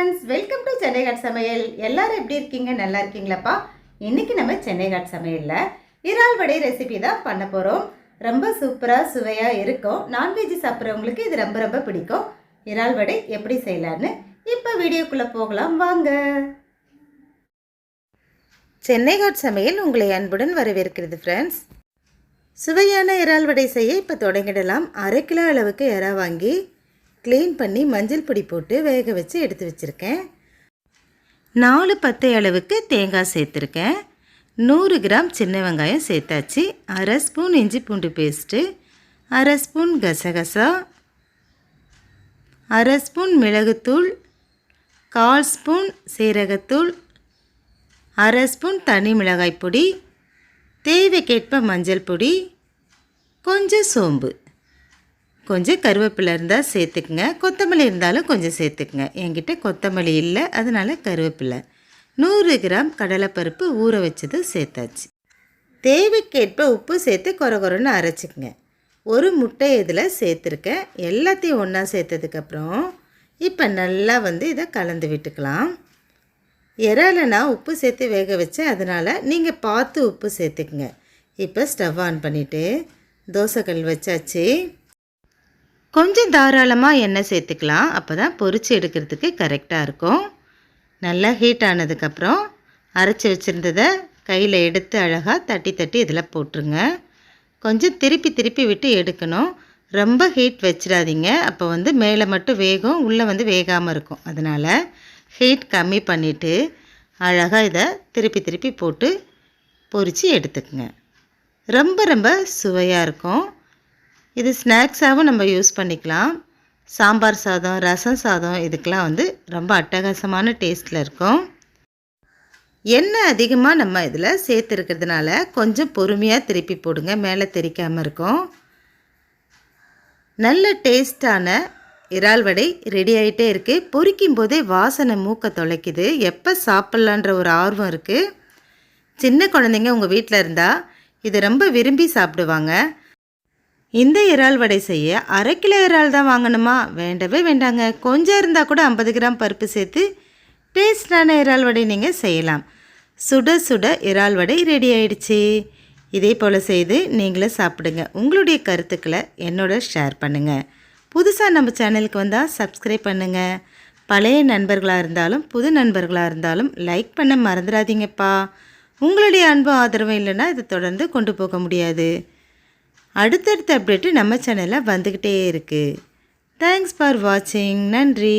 Friends, welcome to Chennai காட் சமையல். எல்லாரும் எப்படி இருக்கீங்க? நல்லா இருக்கீங்களாப்பா? இன்னைக்கு நம்ம சென்னை காட் சமையலில் இறால் வடை ரெசிபி தான் பண்ண போகிறோம். ரொம்ப சூப்பராக சுவையாக இருக்கும். நான்வெஜ் சாப்பிட்றவங்களுக்கு இது ரொம்ப ரொம்ப பிடிக்கும். இறால் வடை எப்படி செய்யலான்னு இப்போ வீடியோக்குள்ளே போகலாம் வாங்க. சென்னை காட் சமையல் உங்களை அன்புடன் வரவேற்கிறது ஃப்ரெண்ட்ஸ். சுவையான இறால் வடை செய்ய இப்போ தொடங்கிடலாம். 1/2 கிலோ அளவுக்கு இறா வாங்கி க்ளீன் பண்ணி மஞ்சள் பொடி போட்டு வேக வச்சு எடுத்து வச்சுருக்கேன். 4 பத்தை அளவுக்கு தேங்காய் சேர்த்துருக்கேன். 100 கிராம் சின்ன வெங்காயம் சேர்த்தாச்சு. 1/2 ஸ்பூன் இஞ்சி பூண்டு பேஸ்ட்டு, 1/2 ஸ்பூன் கசகசா, 1/2 ஸ்பூன் மிளகுத்தூள், 1/4 ஸ்பூன் சீரகத்தூள், 1/2 ஸ்பூன் தனி மிளகாய் பொடி, தேவைக்கேற்ப மஞ்சள் பொடி, கொஞ்சம் சோம்பு, கொஞ்சம் கருவேப்பிலை இருந்தால் சேர்த்துக்குங்க. கொத்தமல்லி இருந்தாலும் கொஞ்சம் சேர்த்துக்குங்க. என்கிட்ட கொத்தமல்லி இல்லை, அதனால் கருவேப்பிலை. 100 கிராம் கடலைப்பருப்பு ஊற வச்சது சேர்த்தாச்சு. தேவைக்கேற்ப உப்பு சேர்த்து கொரன்னு அரைச்சிக்கங்க. 1 முட்டை இதில் சேர்த்துருக்கேன். எல்லாத்தையும் ஒன்றா சேர்த்ததுக்கப்புறம் இப்போ நல்லா இதை கலந்து விட்டுக்கலாம். இறால நான் உப்பு சேர்த்து வேக வச்சேன், அதனால் நீங்கள் பார்த்து உப்பு சேர்த்துக்குங்க. இப்போ ஸ்டவ் ஆன் பண்ணிவிட்டு தோசைக்கல் வச்சாச்சு. கொஞ்சம் தாராளமாக எண்ணெய் சேர்த்துக்கலாம், அப்போ தான் பொரித்து எடுக்கிறதுக்கு கரெக்டாக இருக்கும். நல்லா ஹீட் ஆனதுக்கப்புறம் அரைச்சி வச்சுருந்ததை கையில் எடுத்து அழகாக தட்டி தட்டி இதில் போட்டுருங்க. கொஞ்சம் திருப்பி விட்டு எடுக்கணும். ரொம்ப ஹீட் வச்சிடாதீங்க, அப்போ மேலே மட்டும் வேகும், உள்ளே வேகாமல் இருக்கும். அதனால் ஹீட் கம்மி பண்ணிவிட்டு அழகாக இதை திருப்பி போட்டு பொரித்து எடுத்துக்குங்க. ரொம்ப சுவையாக இருக்கும். இது ஸ்நாக்ஸாகவும் நம்ம யூஸ் பண்ணிக்கலாம். சாம்பார் சாதம், ரசம் சாதம் இதுக்கெலாம் ரொம்ப அட்டகாசமான டேஸ்ட்டில் இருக்கும். எண்ணெய் அதிகமாக நம்ம இதில் சேர்த்துருக்கிறதுனால கொஞ்சம் பொறுமையாக திருப்பி போடுங்க, மேலே தெரிக்காமல் இருக்கும். நல்ல டேஸ்டான இறால் வடை ரெடி ஆகிட்டே இருக்குது. பொரிக்கும் போதே வாசனை மூக்க தொலைக்குது. எப்போ சாப்பிட்லான்ற ஒரு ஆர்வம் இருக்குது. சின்ன குழந்தைங்க உங்கள் வீட்டில் இருந்தால் இது ரொம்ப விரும்பி சாப்பிடுவாங்க. இந்த இறால் வடை செய்ய 1/2 கிலோ இறால் தான் வாங்கணுமா? வேண்டவே வேண்டாங்க. கொஞ்சம் இருந்தால் கூட 50 கிராம் பருப்பு சேர்த்து டேஸ்டான இறால் வடை நீங்கள் செய்யலாம். சுட சுட இறால் வடை ரெடி ஆயிடுச்சு. இதே போல் செய்து நீங்களும் சாப்பிடுங்க. உங்களுடைய கருத்துக்களை என்னோட ஷேர் பண்ணுங்கள். புதுசாக நம்ம சேனலுக்கு வந்தால் சப்ஸ்கிரைப் பண்ணுங்கள். பழைய நண்பர்களாக இருந்தாலும் புது நண்பர்களாக இருந்தாலும் லைக் பண்ண மறந்துடாதீங்கப்பா. உங்களுடைய அன்பும் ஆதரவும் இல்லைன்னா இதை தொடர்ந்து கொண்டு போக முடியாது. அடுத்தடுத்த அப்டேட்டு நம்ம சேனலில் வந்துக்கிட்டே இருக்குது. தேங்க்ஸ் ஃபார் வாட்சிங். நன்றி.